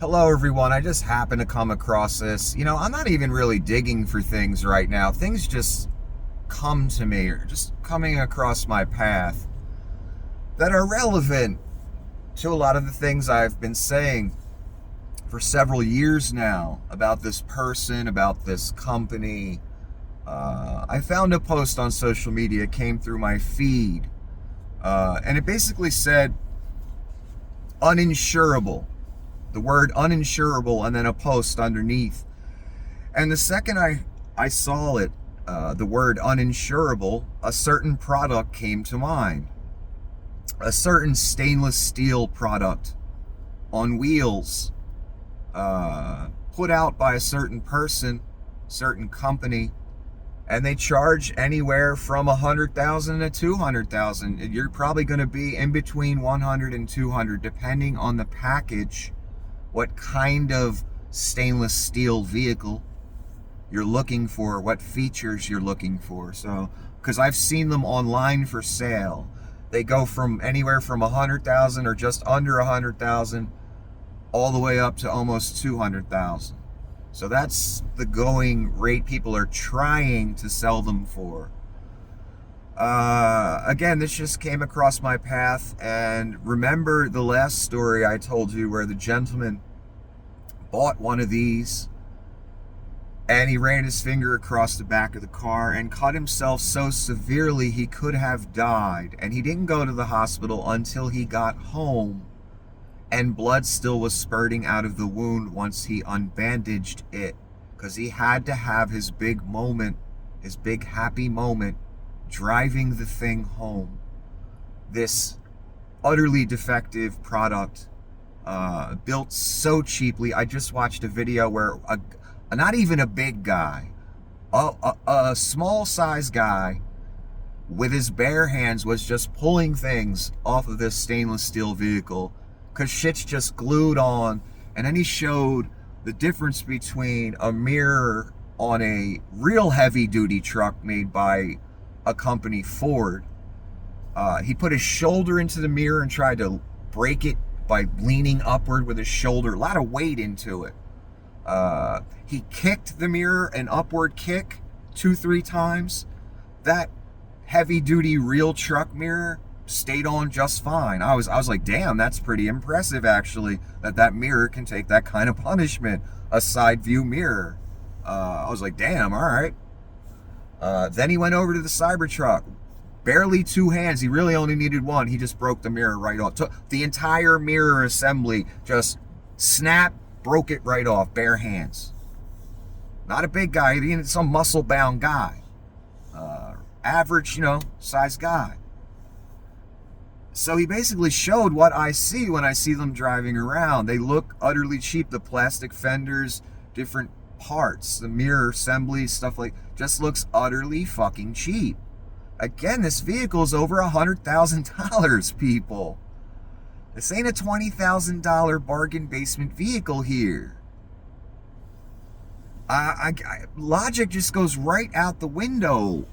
Hello, everyone. I just happened to come across this. I'm not even really digging for things right now. Things just come to me, or just coming across my path that are relevant to a lot of the things I've been saying for several years now about this person, about this company. I found a post on social media, came through my feed, and it basically said uninsurable. The word uninsurable, and then a post underneath. And the second I saw it, the word uninsurable, a certain product came to mind. A certain stainless steel product on wheels, put out by a certain person, certain company, and they charge anywhere from 100,000 to 200,000. You're probably going to be in between 100 and 200, depending on the package, what kind of stainless steel vehicle you're looking for, what features you're looking for. So, because I've seen them online for sale, they go from anywhere from 100,000 or just under 100,000 all the way up to almost 200,000. So that's the going rate people are trying to sell them for. Again, this just came across my path, and remember the last story I told you where the gentleman bought one of these and he ran his finger across the back of the car and cut himself so severely he could have died, and he didn't go to the hospital until he got home, and blood still was spurting out of the wound once he unbandaged it, because he had to have his big moment, his big happy moment, driving the thing home. This utterly defective product, built so cheaply. I just watched a video where not even a big guy, a small size guy with his bare hands was just pulling things off of this stainless steel vehicle because shit's just glued on. And then he showed the difference between a mirror on a real heavy duty truck made by a company, Ford. He put his shoulder into the mirror and tried to break it by leaning upward with his shoulder, a lot of weight into it. He kicked the mirror, an upward kick, 2-3 times. That heavy duty real truck mirror stayed on just fine. I was like, damn, that's pretty impressive actually, that mirror can take that kind of punishment, a side view mirror. I was like, damn, all right. Then he went over to the Cybertruck. Barely 2 hands. He really only needed one. He just broke the mirror right off. Took the entire mirror assembly, just snap, broke it right off. Bare hands. Not a big guy. He ain't some muscle-bound guy. Average, size guy. So he basically showed what I see when I see them driving around. They look utterly cheap. The plastic fenders, different parts, the mirror assembly, stuff like, just looks utterly fucking cheap. Again, this vehicle is over $100,000, people. This ain't a $20,000 bargain basement vehicle here. Logic just goes right out the window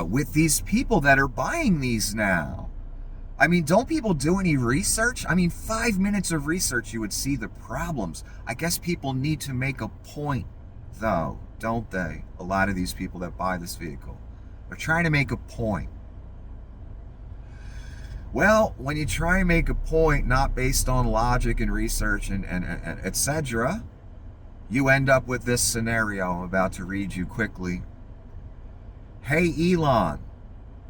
with these people that are buying these now. I mean, don't people do any research? I mean, 5 minutes of research, you would see the problems. I guess people need to make a point, though, don't they? A lot of these people that buy this vehicle. They're trying to make a point. Well, when you try and make a point not based on logic and research and etc., you end up with this scenario I'm about to read you quickly. Hey, Elon,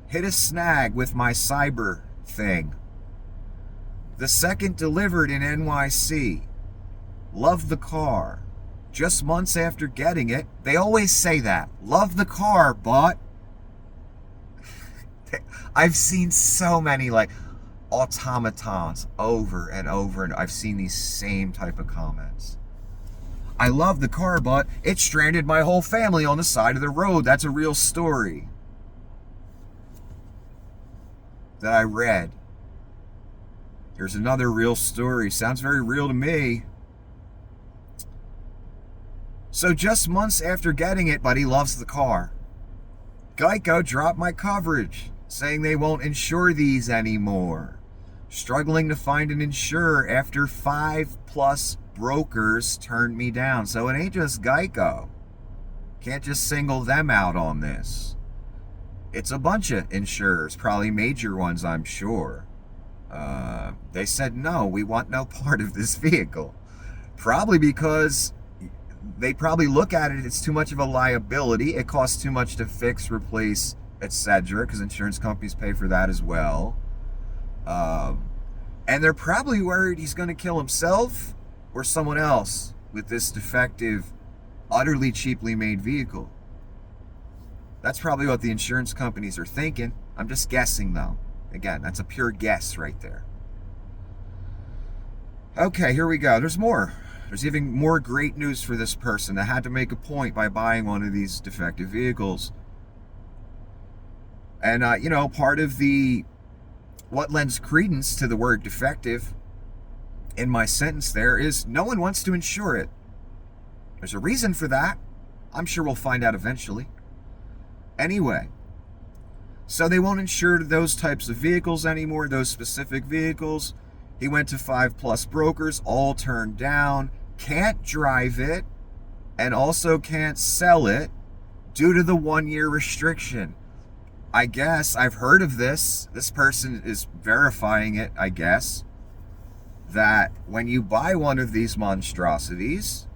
hit a snag with my cyber thing. The second delivered in NYC. Love the car. Just months after getting it. They always say that. Love the car, but I've seen so many automatons over and over, and I've seen these same type of comments. I love the car, but it stranded my whole family on the side of the road. That's a real story that I read. Here's another real story. Sounds very real to me. So just months after getting it, but he loves the car. Geico dropped my coverage, saying they won't insure these anymore. Struggling to find an insurer after 5+ brokers turned me down. So it ain't just Geico. Can't just single them out on this. It's a bunch of insurers, probably major ones, I'm sure. They said, no, we want no part of this vehicle. Probably because they probably look at it, it's too much of a liability. It costs too much to fix, replace, etc. because insurance companies pay for that as well. And they're probably worried he's going to kill himself or someone else with this defective, utterly cheaply made vehicle. That's probably what the insurance companies are thinking. I'm just guessing, though. Again, that's a pure guess right there. Okay, here we go. There's more. There's even more great news for this person that had to make a point by buying one of these defective vehicles. And, part of what lends credence to the word defective in my sentence there is no one wants to insure it. There's a reason for that. I'm sure we'll find out eventually. Anyway, so they won't insure those types of vehicles anymore, those specific vehicles. He went to 5+ brokers, all turned down, can't drive it, and also can't sell it due to the 1-year restriction. I guess I've heard of this. This person is verifying it, I guess, that when you buy one of these monstrosities,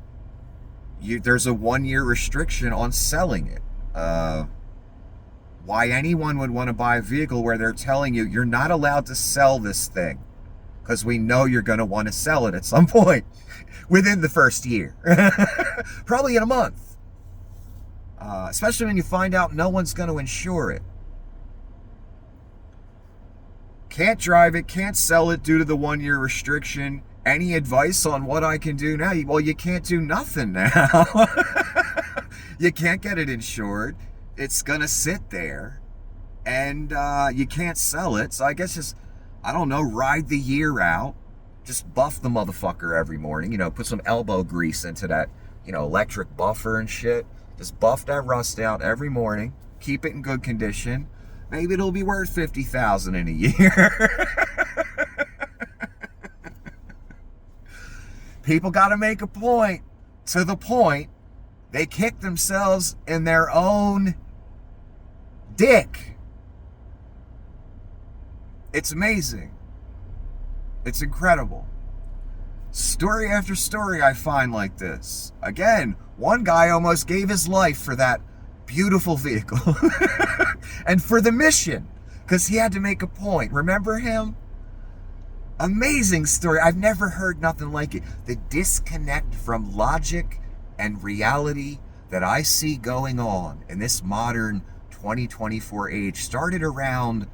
there's a 1-year restriction on selling it. Why anyone would want to buy a vehicle where they're telling you you're not allowed to sell this thing because we know you're going to want to sell it at some point within the first year, probably in a month, especially when you find out no one's going to insure it. Can't drive it, can't sell it due to the 1-year restriction. Any advice on what I can do now? Well, you can't do nothing now. You can't get it insured. It's going to sit there, and you can't sell it. So I guess just, I don't know, ride the year out. Just buff the motherfucker every morning. Put some elbow grease into that, electric buffer and shit. Just buff that rust out every morning. Keep it in good condition. Maybe it'll be worth $50,000 in a year. People got to make a point. To the point, they kick themselves in their own dick. It's amazing. It's incredible. Story after story I find like this. Again, one guy almost gave his life for that beautiful vehicle. And for the mission, because he had to make a point. Remember him? Amazing story. I've never heard nothing like it. The disconnect from logic and reality that I see going on in this modern 2024 age started around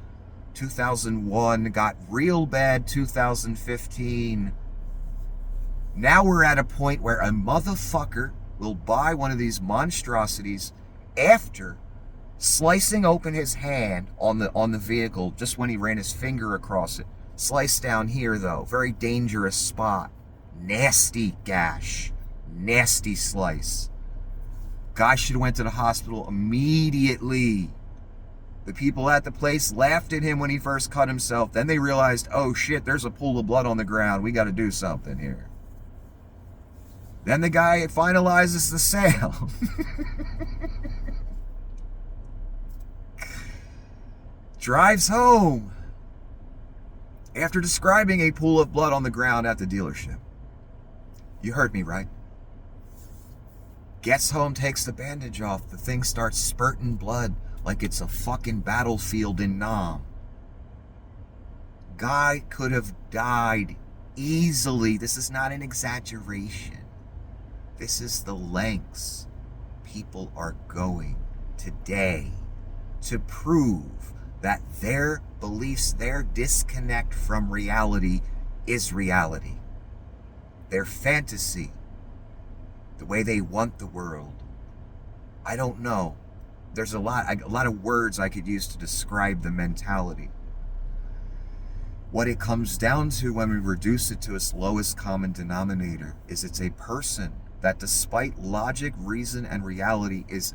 2001, got real bad 2015. Now we're at a point where a motherfucker will buy one of these monstrosities after slicing open his hand on the vehicle just when he ran his finger across it. Slice down here, though. Very dangerous spot. Nasty gash. Nasty slice. Guy should have went to the hospital immediately. The people at the place laughed at him when he first cut himself. Then they realized, oh shit, there's a pool of blood on the ground. We got to do something here. Then the guy finalizes the sale. Drives home after describing a pool of blood on the ground at the dealership. You heard me right. Gets home, takes the bandage off. The thing starts spurting blood like it's a fucking battlefield in Nam. Guy could have died easily. This is not an exaggeration. This is the lengths people are going today to prove that their beliefs, their disconnect from reality is reality. Their fantasy, the way they want the world. I don't know. There's a lot of words I could use to describe the mentality. What it comes down to when we reduce it to its lowest common denominator is it's a person that, despite logic, reason, and reality, is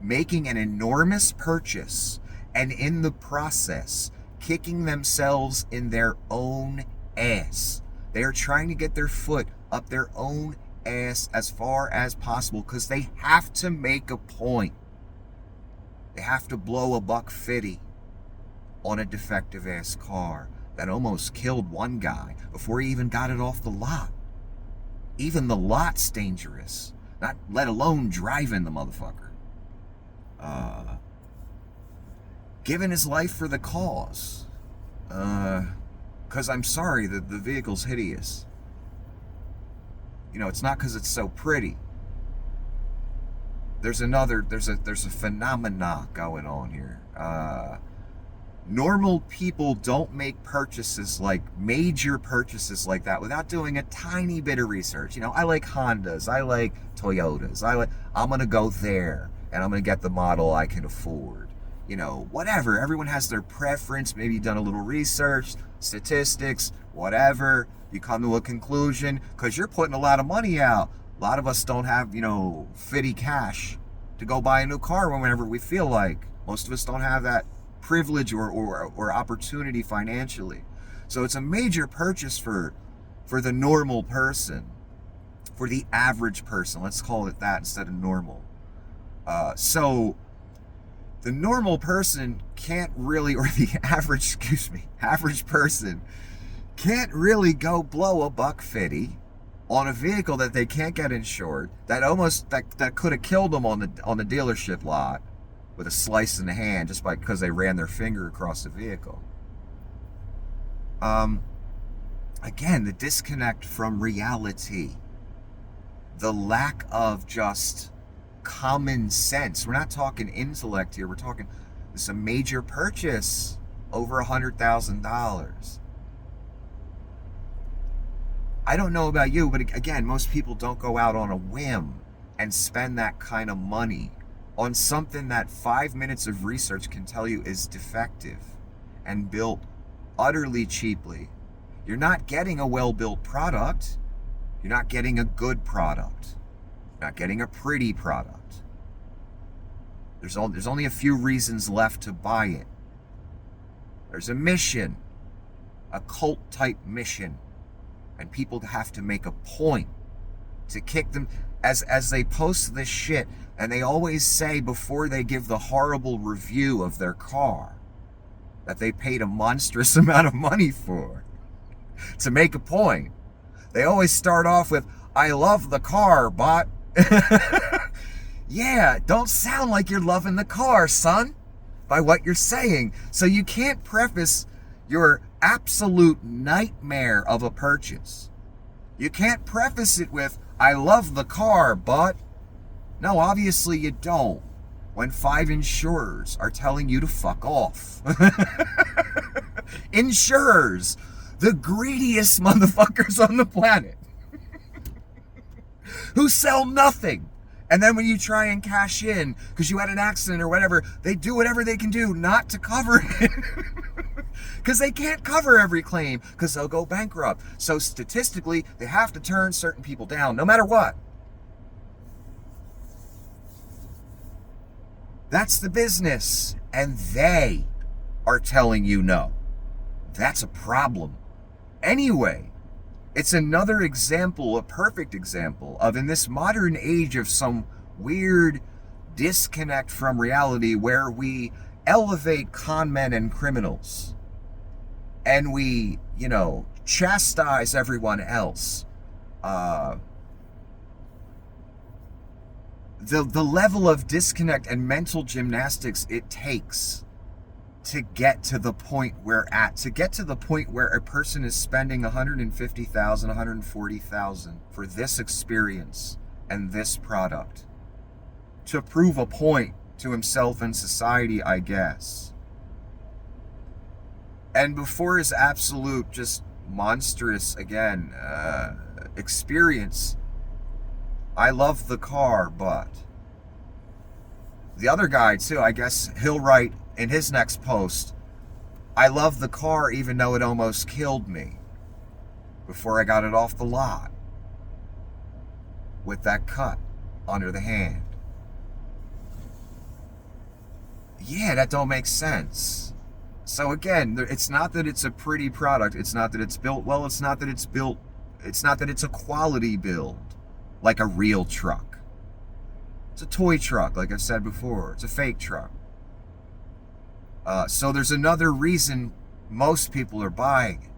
making an enormous purchase and in the process kicking themselves in their own ass. They are trying to get their foot up their own ass as far as possible because they have to make a point. They have to blow $150 on a defective ass car that almost killed one guy before he even got it off the lot. Even the lot's dangerous, not let alone driving the motherfucker. Giving his life for the cause. Because I'm sorry, the vehicle's hideous. You know, it's not because it's so pretty. There's a phenomena going on here. Normal people don't make purchases, like major purchases like that, without doing a tiny bit of research. You know, I like Hondas, I like Toyotas, I'm gonna go there and I'm gonna get the model I can afford. You know, whatever. Everyone has their preference. Maybe you've done a little research, statistics, whatever. You come to a conclusion because you're putting a lot of money out. A lot of us don't have, you know, fitty cash to go buy a new car whenever we feel like. Most of us don't have that privilege or opportunity financially. So it's a major purchase for the normal person, for the average person. Let's call it that instead of normal. So the normal person can't really, or the average person can't really go blow $150 on a vehicle that they can't get insured, that could have killed them on the dealership lot with a slice in the hand just because they ran their finger across the vehicle. Again, the disconnect from reality, the lack of just common sense. We're not talking intellect here. We're talking, this is a major purchase, over $100,000. I don't know about you, but again, most people don't go out on a whim and spend that kind of money on something that 5 minutes of research can tell you is defective and built utterly cheaply. You're not getting a well-built product. You're not getting a good product. You're not getting a pretty product. There's only a few reasons left to buy it. There's a mission, a cult-type mission, and people have to make a point to kick them as they post this shit, and they always say before they give the horrible review of their car that they paid a monstrous amount of money for, to make a point. They always start off with, "I love the car, but..." Yeah, don't sound like you're loving the car, son, by what you're saying. So you can't preface your absolute nightmare of a purchase. You can't preface it with, "I love the car, but..." No, obviously you don't, when 5 insurers are telling you to fuck off. Insurers, the greediest motherfuckers on the planet, who sell nothing. And then when you try and cash in because you had an accident or whatever, they do whatever they can do not to cover it. Because they can't cover every claim because they'll go bankrupt. So statistically, they have to turn certain people down no matter what. That's the business. And they are telling you no. That's a problem. Anyway, it's another example, a perfect example of, in this modern age of some weird disconnect from reality, where we elevate con men and criminals and we, chastise everyone else. The level of disconnect and mental gymnastics it takes to get to the point where a person is spending $150,000, $140,000 for this experience and this product to prove a point to himself and society, I guess. And before his absolute, just monstrous, again, experience, "I love the car, but..." The other guy, too, I guess he'll write in his next post, "I love the car even though it almost killed me before I got it off the lot with that cut under the hand." Yeah, that don't make sense. So again, it's not that it's a pretty product. It's not that it's built well. It's not that it's a quality build like a real truck. It's a toy truck, like I've said before. It's a fake truck. So there's another reason most people are buying it.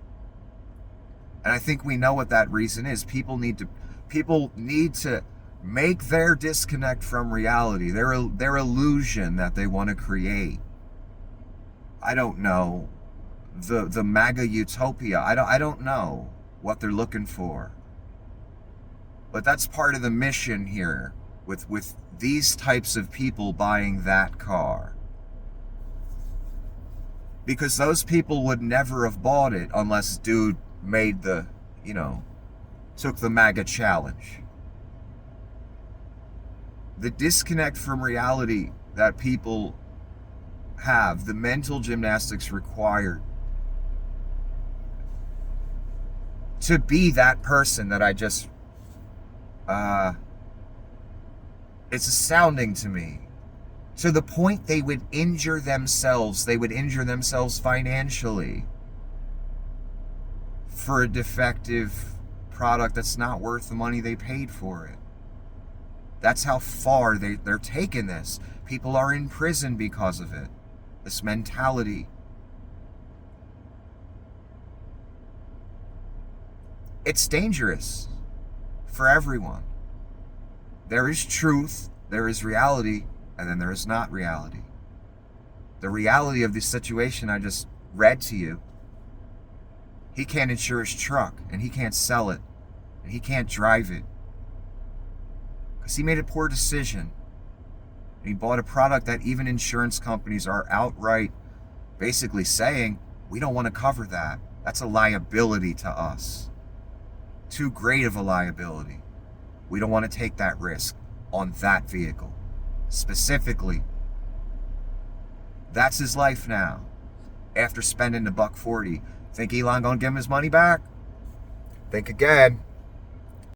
And I think we know what that reason is. People need to make their disconnect from reality, their illusion that they want to create. I don't know, the MAGA utopia. I don't know what they're looking for. But that's part of the mission here with these types of people buying that car. Because those people would never have bought it unless dude made took the MAGA challenge. The disconnect from reality that people have, the mental gymnastics required to be that person that I just, it's astounding to me. To the point they would injure themselves financially for a defective product that's not worth the money they paid for it. That's how far they're taking this. People are in prison because of it. This mentality. It's dangerous for everyone. There is truth, there is reality, and then there is not reality. The reality of the situation I just read to you, he can't insure his truck, and he can't sell it, and he can't drive it. Because he made a poor decision. And he bought a product that even insurance companies are outright basically saying, we don't want to cover that. That's a liability to us. Too great of a liability. We don't want to take that risk on that vehicle. Specifically, that's his life now. After spending $140, think Elon gonna give him his money back? Think again.